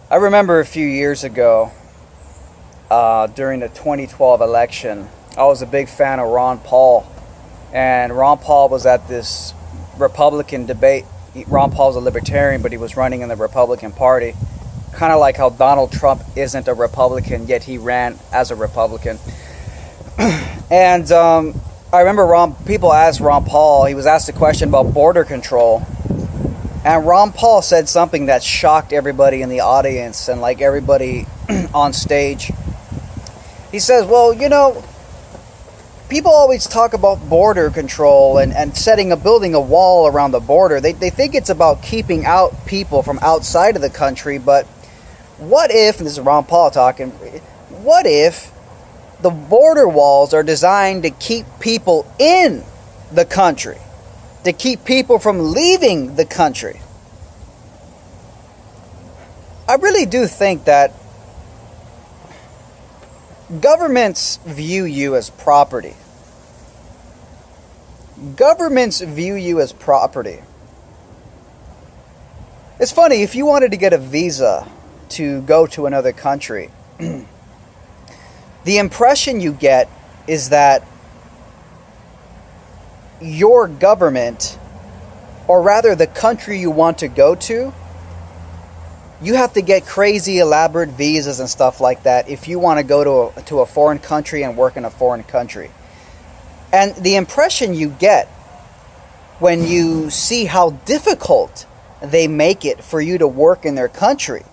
I remember a few years ago, during the 2012 election, I was a big fan of Ron Paul. And Ron Paul was at this Republican debate. Ron Paul's a libertarian, but he was running in the Republican Party. Kind of like how Donald Trump isn't a Republican, yet he ran as a Republican. And I remember people asked Ron Paul, he was asked a question about border control. And Ron Paul said something that shocked everybody in the audience and like everybody on stage. He says, well, people always talk about border control and building a wall around the border. They think it's about keeping out people from outside of the country. But what if, and this is Ron Paul talking, what if the border walls are designed to keep people in the country? To keep people from leaving the country? I really do think that governments view you as property. Governments view you as property. It's funny, if you wanted to get a visa to go to another country, the impression you get is that your government, or rather the country you want to go to, you have to get crazy elaborate visas and stuff like that if you want to go to a foreign country and work in a foreign country. And the impression you get when you see how difficult they make it for you to work in their country,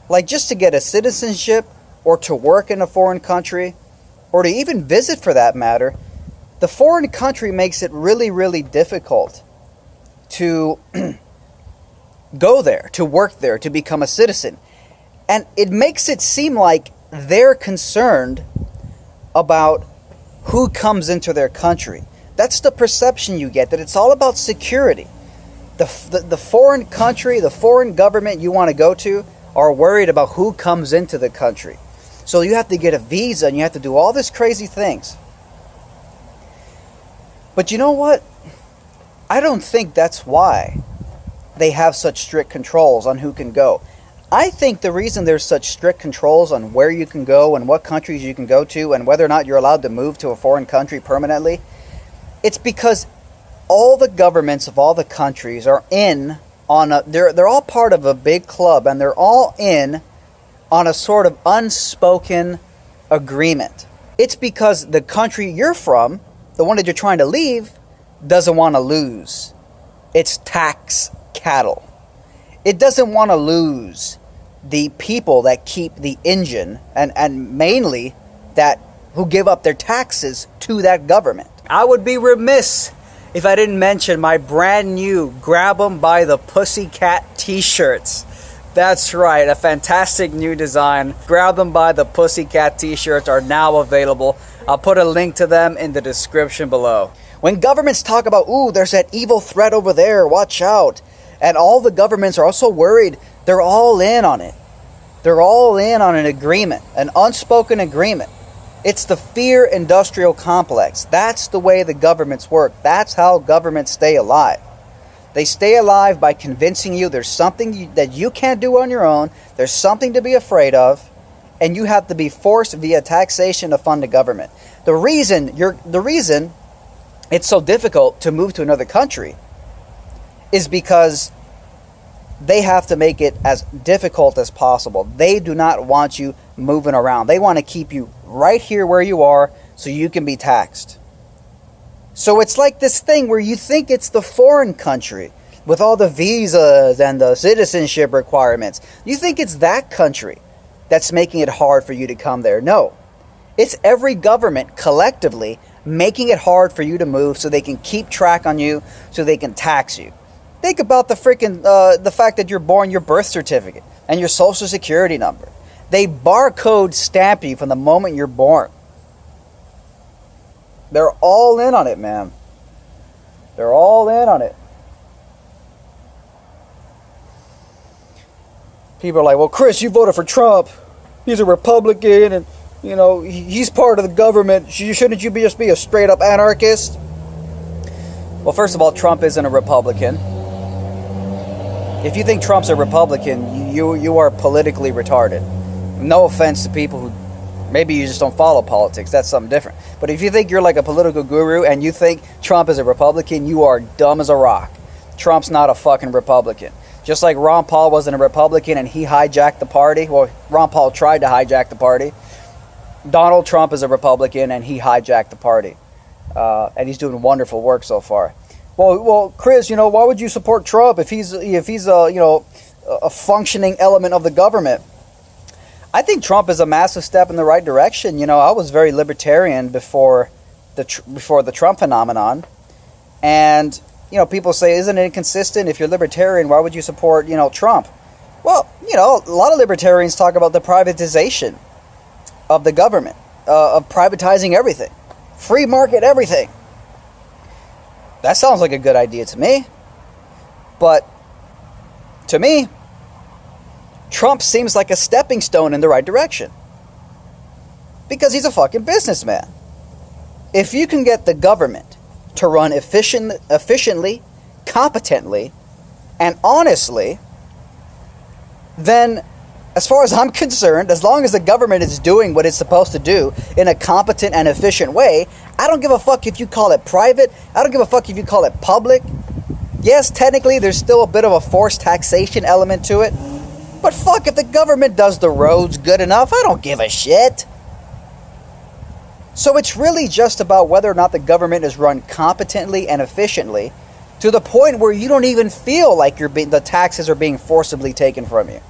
like just to get a citizenship or to work in a foreign country or to even visit for that matter, the foreign country makes it really, really difficult to go there, to work there, to become a citizen. And it makes it seem like they're concerned about who comes into their country. That's the perception you get, that it's all about security. The foreign country, the foreign government you want to go to are worried about who comes into the country. So you have to get a visa and you have to do all these crazy things. But you know what? I don't think that's why they have such strict controls on who can go. I think the reason there's such strict controls on where you can go and what countries you can go to and whether or not you're allowed to move to a foreign country permanently, it's because all the governments of all the countries are in on they're all part of a big club, and they're all in on a sort of unspoken agreement. It's because the country you're from, the one that you're trying to leave, doesn't want to lose its tax cattle. It doesn't want to lose the people that keep the engine and mainly that who give up their taxes to that government. I would be remiss if I didn't mention my brand new Grab 'em by the Pussycat t-shirts. That's right, a fantastic new design. Grab them by the Pussycat t-shirts are now available. I'll put a link to them in the description below. When governments talk about, ooh, there's that evil threat over there, watch out. And all the governments are also worried, they're all in on it. They're all in on an agreement, an unspoken agreement. It's the fear industrial complex. That's the way the governments work. That's how governments stay alive. They stay alive by convincing you there's something that you can't do on your own, there's something to be afraid of, and you have to be forced via taxation to fund the government. The reason it's so difficult to move to another country is because they have to make it as difficult as possible. They do not want you moving around. They want to keep you right here where you are so you can be taxed. So it's like this thing where you think it's the foreign country with all the visas and the citizenship requirements. You think it's that country that's making it hard for you to come there. No. It's every government collectively making it hard for you to move so they can keep track on you, so they can tax you. Think about the fact that you're born, your birth certificate and your social security number. They barcode stamp you from the moment you're born. They're all in on it, man. They're all in on it. People are like, well, Chris, you voted for Trump. He's a Republican and, he's part of the government. Shouldn't you just be a straight up anarchist? Well, first of all, Trump isn't a Republican. If you think Trump's a Republican, you are politically retarded. No offense to people who maybe you just don't follow politics. That's something different. But if you think you're like a political guru and you think Trump is a Republican, you are dumb as a rock. Trump's not a fucking Republican. Just like Ron Paul wasn't a Republican and he hijacked the party. Well, Ron Paul tried to hijack the party. Donald Trump is a Republican and he hijacked the party. And he's doing wonderful work so far. Well, Chris, why would you support Trump if he's a functioning element of the government? I think Trump is a massive step in the right direction. I was very libertarian before the Trump phenomenon, and people say, isn't it inconsistent? If you're libertarian, why would you support Trump? Well, a lot of libertarians talk about the privatization of the government, of privatizing everything, free market everything. That sounds like a good idea to me, but to me, Trump seems like a stepping stone in the right direction. Because he's a fucking businessman. If you can get the government to run efficiently, competently, and honestly, then as far as I'm concerned, as long as the government is doing what it's supposed to do in a competent and efficient way, I don't give a fuck if you call it private. I don't give a fuck if you call it public. Yes, technically there's still a bit of a forced taxation element to it. But fuck, if the government does the roads good enough, I don't give a shit. So it's really just about whether or not the government is run competently and efficiently to the point where you don't even feel like the taxes are being forcibly taken from you.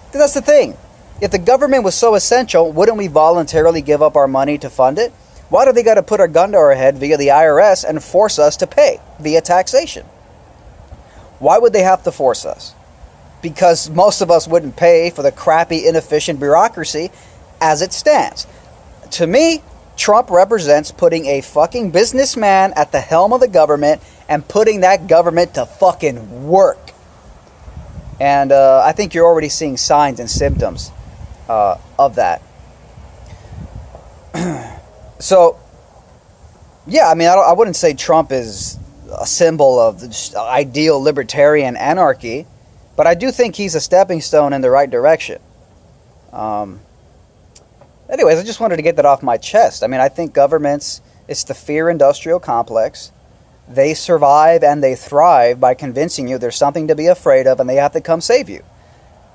Because that's the thing. If the government was so essential, wouldn't we voluntarily give up our money to fund it? Why do they got to put a gun to our head via the IRS and force us to pay via taxation? Why would they have to force us? Because most of us wouldn't pay for the crappy, inefficient bureaucracy as it stands. To me, Trump represents putting a fucking businessman at the helm of the government and putting that government to fucking work. And I think you're already seeing signs and symptoms of that. So, yeah, I mean, I wouldn't say Trump is a symbol of the ideal libertarian anarchy, but I do think he's a stepping stone in the right direction. Anyways, I just wanted to get that off my chest. I mean, I think governments, it's the fear industrial complex. They survive and they thrive by convincing you there's something to be afraid of and they have to come save you.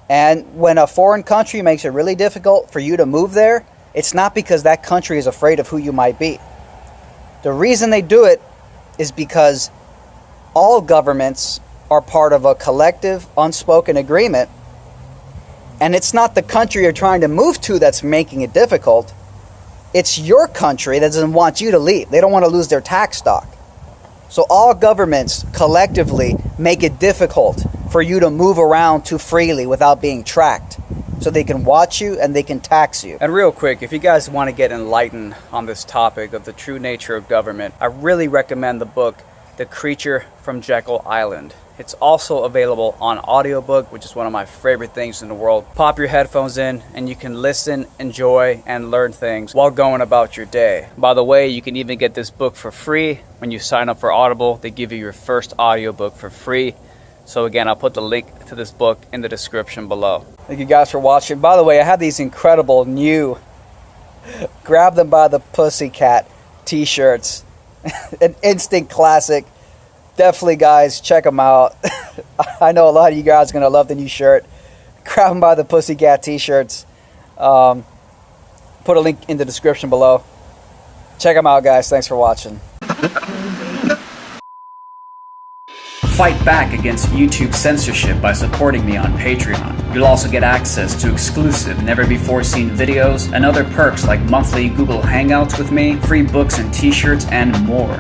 And when a foreign country makes it really difficult for you to move there, it's not because that country is afraid of who you might be. The reason they do it is because all governments are part of a collective, unspoken agreement. And it's not the country you're trying to move to that's making it difficult. It's your country that doesn't want you to leave. They don't want to lose their tax stock. So all governments collectively make it difficult for you to move around too freely without being tracked. So they can watch you and they can tax you. And real quick, if you guys want to get enlightened on this topic of the true nature of government, I really recommend the book, The Creature from Jekyll Island. It's also available on audiobook, which is one of my favorite things in the world. Pop your headphones in and you can listen, enjoy, and learn things while going about your day. By the way, you can even get this book for free. When you sign up for Audible, they give you your first audiobook for free. So again, I'll put the link to this book in the description below. Thank you guys for watching. By the way, I have these incredible new Grab Them by the Pussycat t-shirts. An instant classic. Definitely, guys, check them out. I know a lot of you guys are going to love the new shirt. Grab them by the Pussycat t-shirts. Put a link in the description below. Check them out, guys. Thanks for watching. Fight back against YouTube censorship by supporting me on Patreon. You'll also get access to exclusive, never-before-seen videos and other perks like monthly Google Hangouts with me, free books and t-shirts, and more.